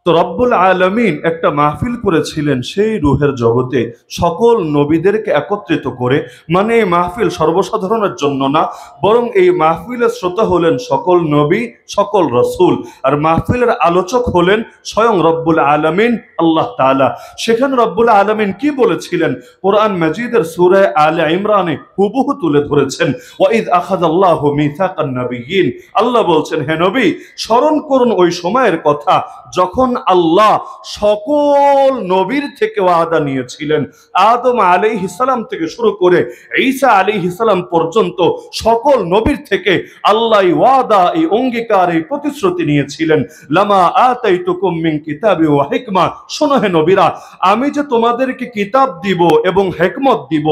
তো রব্বুল আলামিন একটা মাহফিল করেছিলেন সেই রুহের জগতে সকল নবীদেরকে একত্রিত করে। মানে এই মাহফিল সর্বসাধারণের জন্য না, বরং এই মাহফিলের শ্রোতা হলেন সকল নবী, সকল রসুল। আর মাহফিলের আলোচক হলেন স্বয়ং রব্বুল আলামিন, আল্লাহ তাআলা। সেখানে রব্বুল আলামিন কি বলেছিলেন কোরআন মাজিদের সূরা আলে ইমরানে হুবহু তুলে ধরেছেন। ওয়াইদ আখাযাল্লাহু মিসাকান নাবিয়্যিন, আল্লাহ বলছেন, হে নবী, স্মরণ করুন ওই সময়ের কথা যখন আল্লাহ সকল নবীর থেকে ওয়াদা নিয়েছিলেন। আদম আলাইহিস সালাম থেকে শুরু করে ঈসা আলাইহিস সালাম পর্যন্ত সকল নবীর থেকে আল্লাহ এই ওয়াদা, এই অঙ্গীকার, এই প্রতিশ্রুতি নিয়েছিলেন। লামা আতাইতুকুম মিন কিতাবি ওয়া হিকমা, শোনো হে নবীরা, আমি যে তোমাদেরকে কিতাব দিব এবং হিকমত দিব।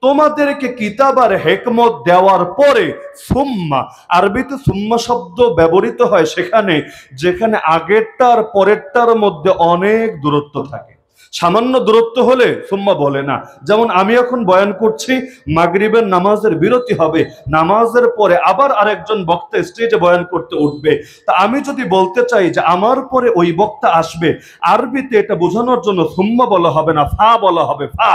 তোমাদেরকে কিতাব আর হেকমত দেওয়ার পরে সুম্মা, আরবিতে সুম্মা শব্দ ব্যবহৃত হয় সেখানে যেখানে আগেরটার পরেরটার মধ্যে অনেক দূরত্ব থাকে। সামান্য দূরত্ব হলে সুম্মা বলে না। যেমন আমি এখন বয়ান করছি, মাগরিবের নামাজের বিরতি হবে, নামাজের পরে আবার আরেকজন বক্তা স্টেজে বয়ান করতে উঠবে। তা আমি যদি বলতে চাই যে আমার পরে ওই বক্তা আসবে, আরবিতে এটা বোঝানোর জন্য সুম্মা বলা হবে না, ফা বলা হবে। ফা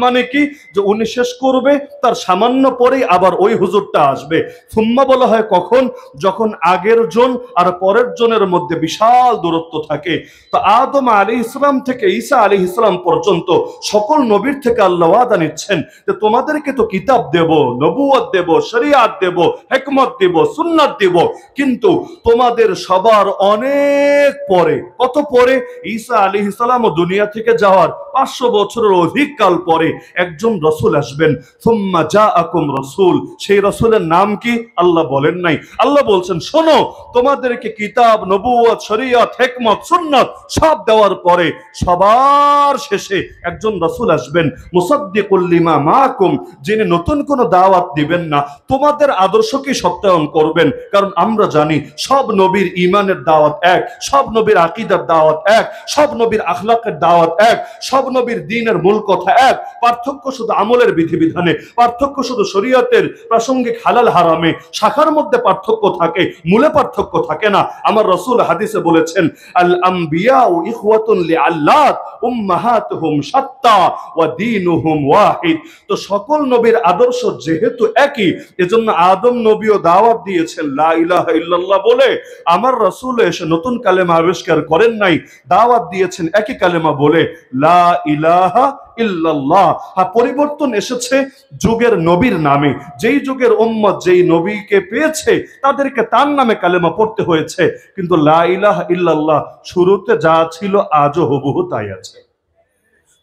মানে কি, যে উনি শেষ করবে তার সামান্য পরেই আবার ওই হুজুরটা আসবে। সুম্মা বলা হয় কখন, যখন আগের জন আর পরের জনের মধ্যে বিশাল দূরত্ব থাকে। তো আদম আলাইহিস সালাম থেকে ঈসা আলাইহিস সালাম পর্যন্ত সকল নবীর থেকে আল্লাহ ওয়াদা নিচ্ছেন যে তোমাদেরকে তো কিতাব দেব, নবুয়ত দেব, শরিয়াত দেব, হিকমত দেব, সুন্নাত দেব, কিন্তু তোমাদের সবার অনেক পরে, কত পরে, ঈসা আলাইহিস সালাম দুনিয়া থেকে যাওয়ার 500 বছরের অধিক কাল পরে একজন রসুল আসবেন। সুম্মা জাআকুম রাসূল, সেই রসুলের নাম কি আল্লাহ বলেন নাই। আল্লাহ বলছেন, শোনো, তোমাদেরকে কিতাব, নবুয়ত, শরিয়ত, হিকমত, সুন্নাত সব দেওয়ার পরে সবার শেষে একজন রসুল আসবেন, মুসাদ্দিকুল লিমা মাআকুম, যিনি নতুন কোনো দাওয়াত দিবেন না, তোমাদের আদর্শকে সত্যায়ন করবেন। কারণ আমরা জানি সব নবীর ঈমানের দাওয়াত এক, সব নবীর আকীদার দাওয়াত এক, সব নবীর আখলাকের দাওয়াত এক, সব নবীর দ্বীনের মূল কথা এক। পার্থক্য শুধু আমলের বিধিবিধানে, পার্থক্য শুধু শরীয়তের প্রাসঙ্গিক হালাল হারামে, শাখার মধ্যে পার্থক্য থাকে, মূলে পার্থক্য থাকে না। আমার রাসূল হাদিসে বলেছেন, আল আমবিয়াউ ইখওয়াতুন লিআল্লাত উম্মাহাতুহুম শাত্তা ওয়া দীনুহুম ওয়াহিদ। তো সকল নবীর আদর্শ যেহেতু একই, এজন্য আদম নবীও দাওয়াত দিয়েছেন লা ইলাহা ইল্লাল্লাহ বলে। আমার রাসূল এসে নতুন কালেমা আবিষ্কার করেন নাই, দাওয়াত দিয়েছেন একই কালেমা বলে, লা ইলাহা ইল্লাল্লাহ। হ্যাঁ, পরিবর্তন এসেছে যুগের নবীর নামে। যেই যুগের উম্মত যেই নবীকে পেয়েছে তাদেরকে তার নামে কালেমা পড়তে হয়েছে, কিন্তু লা ইলাহা ইল্লাল্লাহ শুরুতে যা ছিল আজও হুবহু তাই আছে।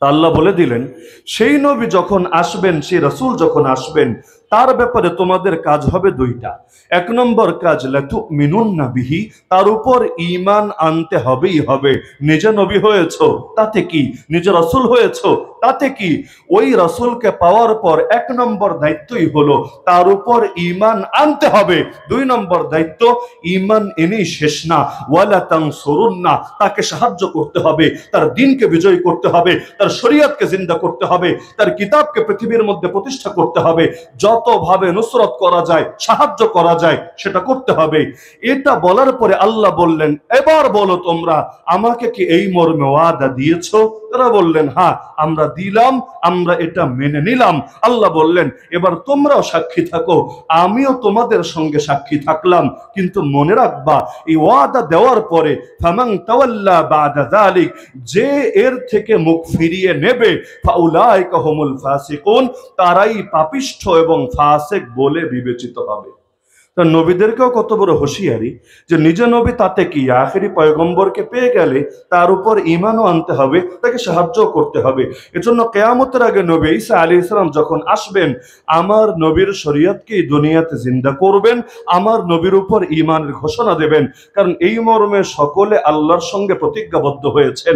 আল্লাহ বলে দিলেন, সেই নবী যখন আসবেন, সেই রাসূল যখন আসবেন, তার ব্যাপারে তোমাদের কাজ হবে দুইটা। এক নম্বর কাজ, লাতুমিনুন্না বিহি, তার উপর ঈমান আনতে হবেই হবে। নিজে নবী হয়েছো তাতে কি, নিজে রাসূল হয়েছো তাতে কি, ওই রাসূলকে পাওয়ার পর এক নম্বর দায়িত্বই হলো তার উপর ঈমান আনতে হবে। দুই নম্বর দায়িত্ব, ঈমান এনেই শেষ না, ওয়ালা তানসুরুন্না, তাকে সাহায্য করতে হবে, তার দ্বীনকে বিজয় করতে হবে, তার শরীয়তকে জিন্দা করতে হবে, তার কিতাবকে পৃথিবীর মধ্যে প্রতিষ্ঠা করতে হবে। যতভাবে নুসরত করা যায়, সাহায্য করা যায়, সেটা করতে হবে। এটা বলার পরে আল্লাহ বললেন, এবার বলো তোমরা আমাকে কি এই মর্মে ওয়াদা দিয়েছো? তারা বললেন, হ্যাঁ আমরা দিলাম, আমরা এটা মেনে নিলাম। আল্লাহ বললেন, এবার তোমরাও সাক্ষী থাকো, আমিও তোমাদের সঙ্গে সাক্ষী থাকলাম, কিন্তু মনে রাখবা এই ওয়াদা দেওয়ার পরে ফামান তাওয়াল্লা বাদা যালিক, যে এর থেকে মুখ ফিরিয়ে নেবে, ফাউলাইকা হুমুল ফাসিকুন, তারাই পাপিষ্ঠ এবং ফাসিক বলে বিবেচিত হবে। তা নবীদেরকেও কত বড় হুঁশিয়ারি, যে নিজে নবী তাতে কি, আখেরি পয়গম্বরকে পেয়ে গেলে তার উপর ঈমানও আনতে হবে, তাকে সাহায্য করতে হবে। এজন্য কিয়ামতের আগে নবী ঈসা আলাইহিস সালাম যখন আসবেন, আমার নবীর শরীয়তকে দুনিয়াতে জিন্দা করবেন, আমার নবীর উপর ঈমানের ঘোষণা দেবেন। কারণ এই মর্মে সকলে আল্লাহর সঙ্গে প্রতিজ্ঞাবদ্ধ হয়েছেন।